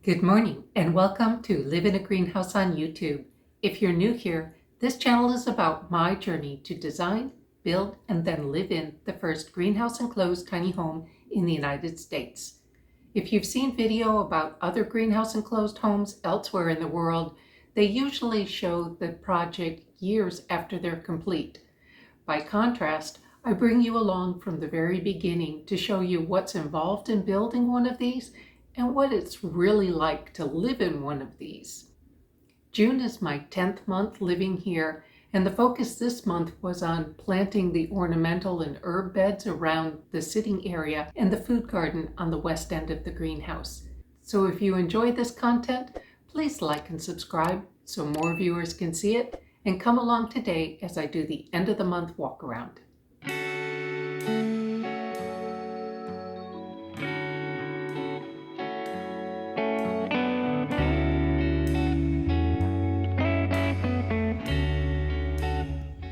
Good morning and welcome to Live in a Greenhouse on YouTube. If you're new here, this channel is about my journey to design, build, and then live in the first greenhouse enclosed tiny home in the United States. If you've seen video about other greenhouse enclosed homes elsewhere in the world, they usually show the project years after they're complete. By contrast, I bring you along from the very beginning to show you what's involved in building one of these and what it's really like to live in one of these. June is my 10th month living here, and the focus this month was on planting the ornamental and herb beds around the sitting area and the food garden on the west end of the greenhouse. So if you enjoy this content, please like and subscribe so more viewers can see it, and come along today as I do the end of the month walk around.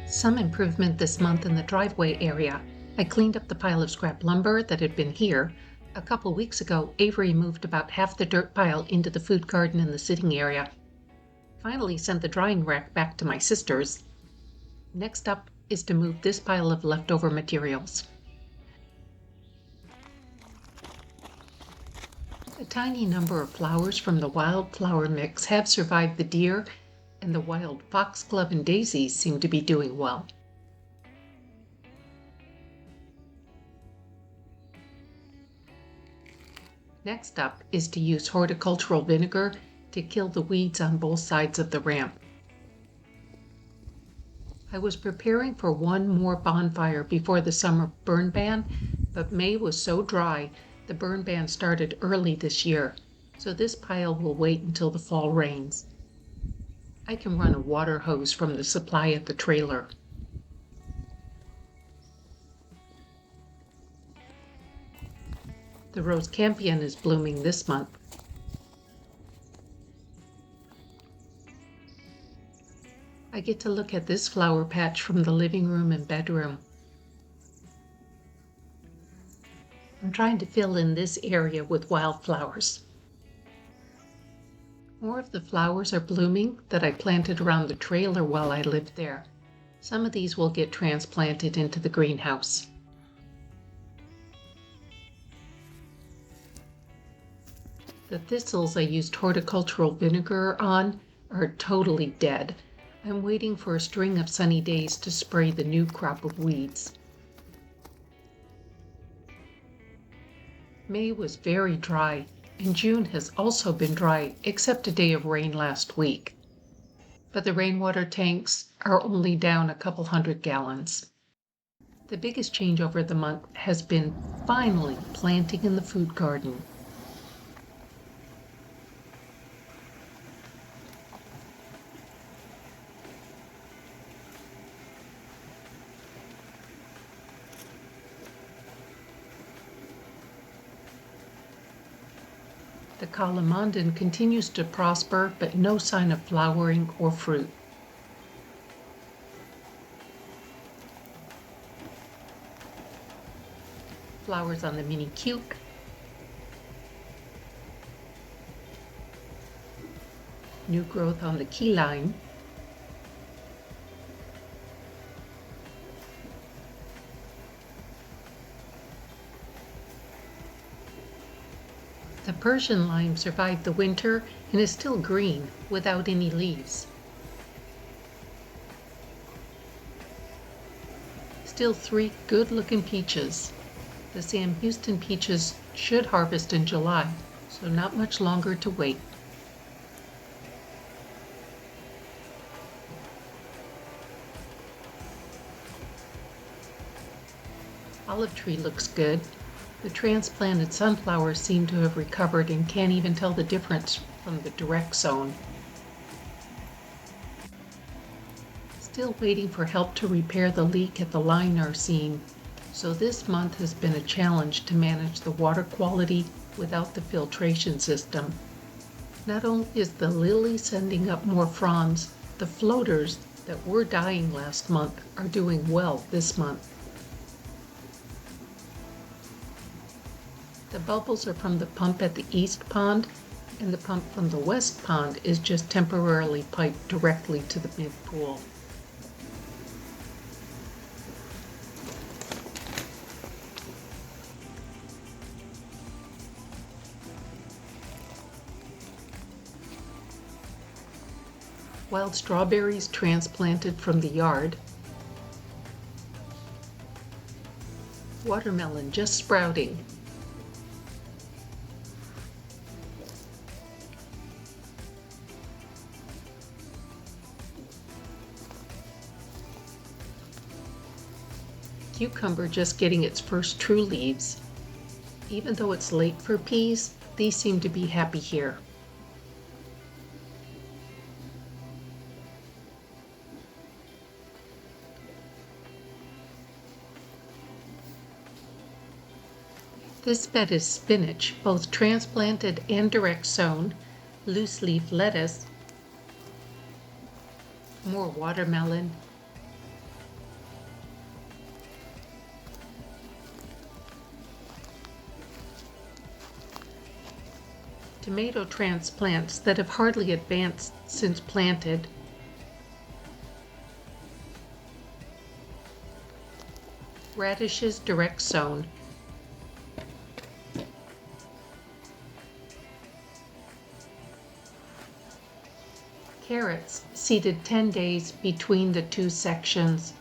Some improvement this month in the driveway area. I cleaned up the pile of scrap lumber that had been here. A couple weeks ago, Avery moved about half the dirt pile into the food garden in the sitting area. Finally sent the drying rack back to my sister's. Next up is to move this pile of leftover materials. A tiny number of flowers from the wildflower mix have survived the deer, and the wild foxglove and daisies seem to be doing well. Next up is to use horticultural vinegar to kill the weeds on both sides of the ramp. I was preparing for one more bonfire before the summer burn ban, but May was so dry the burn ban started early this year, so this pile will wait until the fall rains. I can run a water hose from the supply at the trailer. The rose campion is blooming this month. I get to look at this flower patch from the living room and bedroom. I'm trying to fill in this area with wildflowers. More of the flowers are blooming that I planted around the trailer while I lived there. Some of these will get transplanted into the greenhouse. The thistles I used horticultural vinegar on are totally dead. I'm waiting for a string of sunny days to spray the new crop of weeds. May was very dry, and June has also been dry except a day of rain last week. But the rainwater tanks are only down a couple hundred gallons. The biggest change over the month has been finally planting in the food garden. The Calamondin continues to prosper, but no sign of flowering or fruit. Flowers on the mini cuke. New growth on the key lime. The Persian lime survived the winter and is still green without any leaves. Still 3 good-looking peaches. The Sam Houston peaches should harvest in July, so not much longer to wait. Olive tree looks good. The transplanted sunflowers seem to have recovered and can't even tell the difference from the direct sown. Still waiting for help to repair the leak at the line seam, so this month has been a challenge to manage the water quality without the filtration system. Not only is the lily sending up more fronds, the floaters that were dying last month are doing well this month. The bubbles are from the pump at the east pond, And the pump from the west pond is just temporarily piped directly to the mid-pool. Wild strawberries transplanted from the yard. Watermelon just sprouting. Cucumber just getting its first true leaves. Even though it's late for peas, these seem to be happy here. This bed is spinach, both transplanted and direct sown, loose leaf lettuce, more watermelon, tomato transplants that have hardly advanced since planted, radishes direct sown, carrots seeded 10 days between the two sections,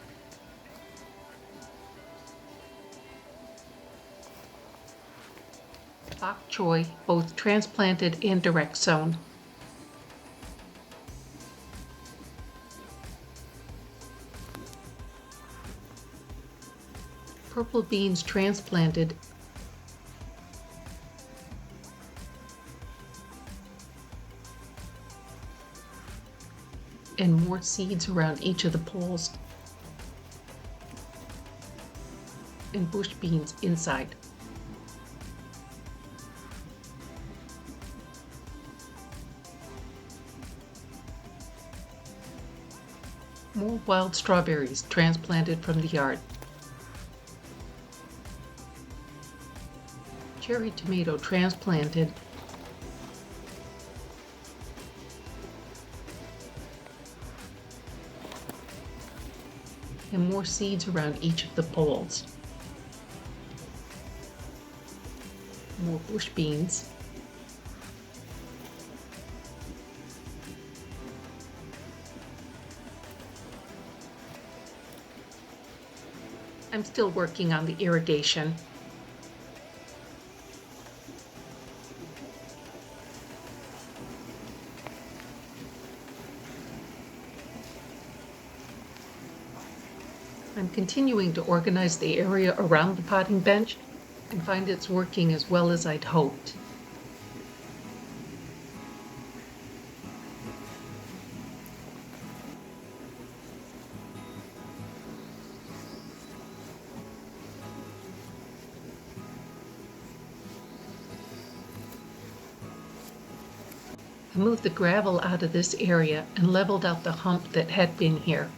bok choy both transplanted and direct sown, purple beans transplanted, and more seeds around each of the poles, and bush beans inside. More wild strawberries transplanted from the yard. Cherry tomato transplanted, and more seeds around each of the poles. More bush beans, I'm still working on the irrigation. I'm continuing to organize the area around the potting bench and find it's working as well as I'd hoped. I moved the gravel out of this area and leveled out the hump that had been here.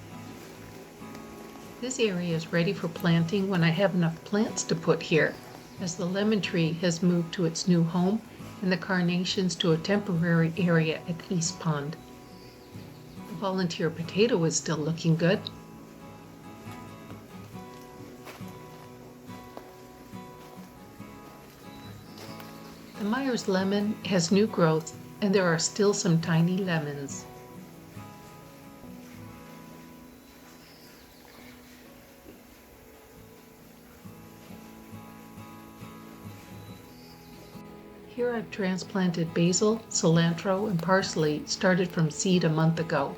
This area is ready for planting when I have enough plants to put here, as the lemon tree has moved to its new home and the carnations to a temporary area at East Pond. The volunteer potato is still looking good. The Myers lemon has new growth and there are still some tiny lemons. Here I've transplanted basil, cilantro, and parsley started from seed a month ago.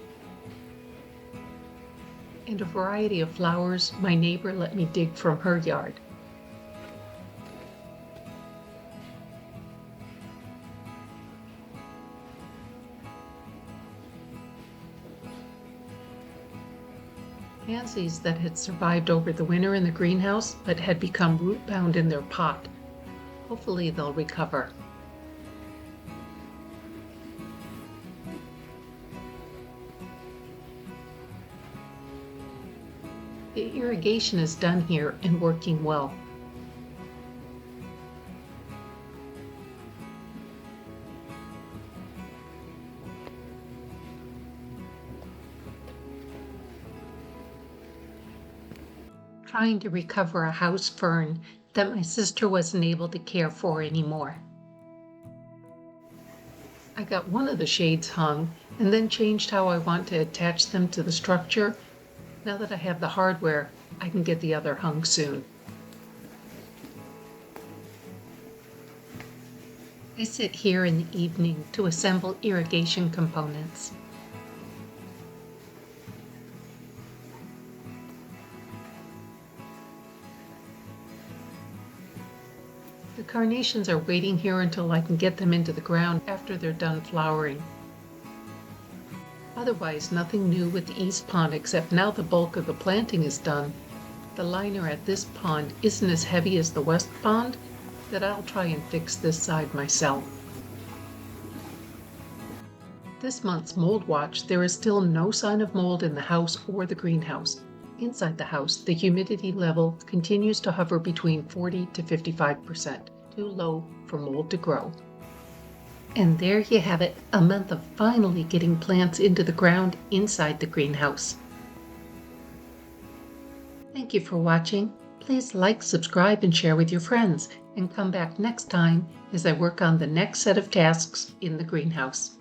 And a variety of flowers my neighbor let me dig from her yard. Pansies that had survived over the winter in the greenhouse but had become root-bound in their pot. Hopefully they'll recover. The irrigation is done here and working well. trying to recover a house fern that my sister wasn't able to care for anymore. I got one of the shades hung and then changed how I want to attach them to the structure. Now that I have the hardware, I can get the other hung soon. I sit here in the evening to assemble irrigation components. The carnations are waiting here until I can get them into the ground after they're done flowering. Otherwise, nothing new with the east pond except now the bulk of the planting is done. The liner at this pond isn't as heavy as the west pond, that I'll try and fix this side myself. This month's mold watch, there is still no sign of mold in the house or the greenhouse. Inside the house, the humidity level continues to hover between 40 to 55%, too low for mold to grow. And there you have it, a month of finally getting plants into the ground inside the greenhouse. Thank you for watching. Please like, subscribe, and share with your friends, and come back next time as I work on the next set of tasks in the greenhouse.